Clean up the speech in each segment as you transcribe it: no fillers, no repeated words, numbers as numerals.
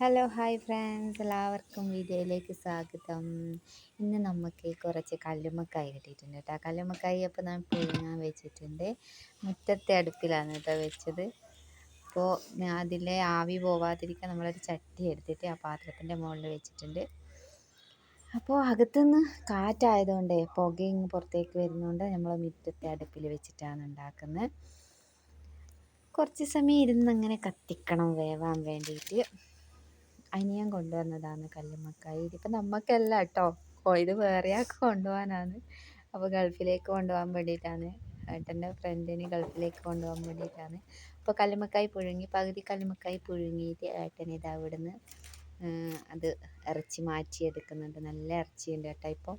Hello hi friends, എല്ലാവർക്കും വീഡിയോയിലേക്ക് സ്വാഗതം. ഇന്ന് നമുക്ക് കുറച്ച് കല്ലുമ്മക്കായി കിട്ടിയിട്ടുണ്ട് കേട്ടോ. കല്ലുമ്മക്കായി അപ്പോൾ ഞാൻ പുഴുങ്ങാൻ വെച്ചിട്ടുണ്ട്. മുറ്റത്തെ അടുപ്പിലാണ് കേട്ടോ വെച്ചത്. അപ്പോൾ അതിലെ ആവി പോവാതിരിക്കാൻ നമ്മളൊരു ചട്ടി എടുത്തിട്ട് ആ പാത്രത്തിൻ്റെ മുകളിൽ വെച്ചിട്ടുണ്ട്. അപ്പോൾ അകത്തുനിന്ന് കാറ്റായതുകൊണ്ട് പുകയും പുറത്തേക്ക് വരുന്നതുകൊണ്ട് നമ്മൾ മുറ്റത്തെ അടുപ്പിൽ വെച്ചിട്ടാണ് ഉണ്ടാക്കുന്നത്. കുറച്ച് സമയം ഇരുന്ന് അങ്ങനെ കത്തിക്കണം വേവാൻ വേണ്ടിയിട്ട്. അനിയൻ കൊണ്ടുവന്നതാണ് കല്ലുമ്മക്കായി. ഇതിപ്പോൾ നമുക്കല്ല കേട്ടോ, ഇത് വേറെയാൾക്ക് കൊണ്ടുപോകാനാണ്. അപ്പോൾ ഗൾഫിലേക്ക് കൊണ്ടുപോകാൻ വേണ്ടിയിട്ടാണ്, ഏട്ടൻ്റെ ഫ്രണ്ടിന് ഗൾഫിലേക്ക് കൊണ്ടുപോകാൻ വേണ്ടിയിട്ടാണ്. അപ്പോൾ കല്ലുമ്മക്കായി പുഴുങ്ങി, പകുതി കല്ലുമ്മക്കായി പുഴുങ്ങിയിട്ട് ഏട്ടൻ ഇത് അവിടുന്ന് അത് ഇറച്ചി മാറ്റിയെടുക്കുന്നുണ്ട്. നല്ല ഇറച്ചിയുണ്ട് കേട്ടോ. ഇപ്പോൾ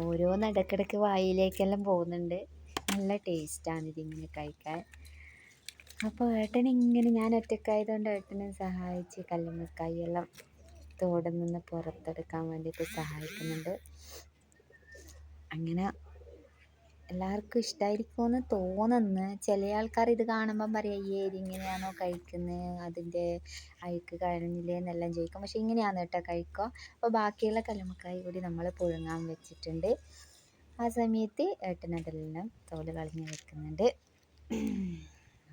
ഓരോന്ന് ഇടയ്ക്കിടയ്ക്ക് വായിലേക്കെല്ലാം പോകുന്നുണ്ട്. നല്ല ടേസ്റ്റാണ് ഇതിങ്ങനെ കഴിക്കാൻ. അപ്പോൾ ഏട്ടനിങ്ങനെ, ഞാൻ ഒറ്റക്കായതുകൊണ്ട് ഏട്ടനെ സഹായിച്ച് കല്ലുമ്മക്കായി എല്ലാം തോടിൽ നിന്ന് പുറത്തെടുക്കാൻ വേണ്ടിയിട്ട് സഹായിക്കുന്നുണ്ട്. അങ്ങനെ എല്ലാവർക്കും ഇഷ്ടമായിരിക്കുമെന്ന് തോന്നുന്നു. ചില ആൾക്കാർ ഇത് കാണുമ്പം പറയും, അയ്യേ ഇതിങ്ങനെയാണോ കഴിക്കുന്നത്, അതിൻ്റെ അഴുക്ക് കഴിഞ്ഞില്ലേ എന്നെല്ലാം ചോദിക്കും. പക്ഷെ ഇങ്ങനെയാണ് കേട്ടോ കഴിക്കുക. അപ്പോൾ ബാക്കിയുള്ള കല്ലുമ്മക്കായി കൂടി നമ്മൾ പുഴുങ്ങാൻ വെച്ചിട്ടുണ്ട്. ആ സമയത്ത് ഏട്ടനതെല്ലാം തോല് കളഞ്ഞ് വെക്കുന്നുണ്ട്.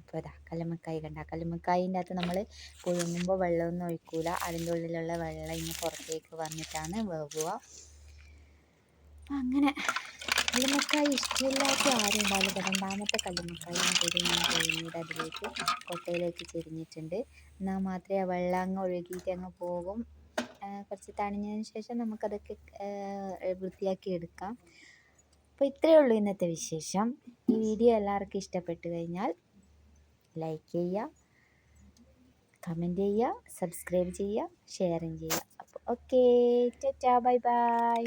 അപ്പോൾ ഇതാ കല്ലുമ്മക്കായി കണ്ട, കല്ലുമ്മക്കായിൻ്റെ അകത്ത് നമ്മൾ പുഴുങ്ങുമ്പോൾ വെള്ളമൊന്നും ഒഴിക്കൂല. അതിൻ്റെ ഉള്ളിലുള്ള വെള്ളം ഇങ്ങനെ പുറത്തേക്ക് വന്നിട്ടാണ് വേവുക. അങ്ങനെ കല്ലുമ്മക്കായി ഇഷ്ടമില്ലാത്ത ആരും ഉണ്ടാവില്ല. രണ്ടാമത്തെ കല്ലുമ്മക്കായി കൂടി ഞാൻ പിന്നീട് അതിലേക്ക് കൊട്ടയിലേക്ക് ചെരിഞ്ഞിട്ടുണ്ട്. എന്നാൽ മാത്രമേ ആ വെള്ളം അങ്ങ് ഒഴുകിയിട്ട് അങ്ങ് പോകും. കുറച്ച് തണിഞ്ഞതിന് ശേഷം നമുക്കതൊക്കെ വൃത്തിയാക്കി എടുക്കാം. അപ്പോൾ ഇത്രയേ ഉള്ളൂ ഇന്നത്തെ വിശേഷം. ഈ വീഡിയോ എല്ലാവർക്കും ഇഷ്ടപ്പെട്ടു കഴിഞ്ഞാൽ ലൈക്ക് ചെയ്യുക, കമൻറ്റ് ചെയ്യുക, സബ്സ്ക്രൈബ് ചെയ്യുക, ഷെയറും ചെയ്യുക. അപ്പോൾ ഓക്കേ, ടാറ്റാ, ബൈ ബൈ.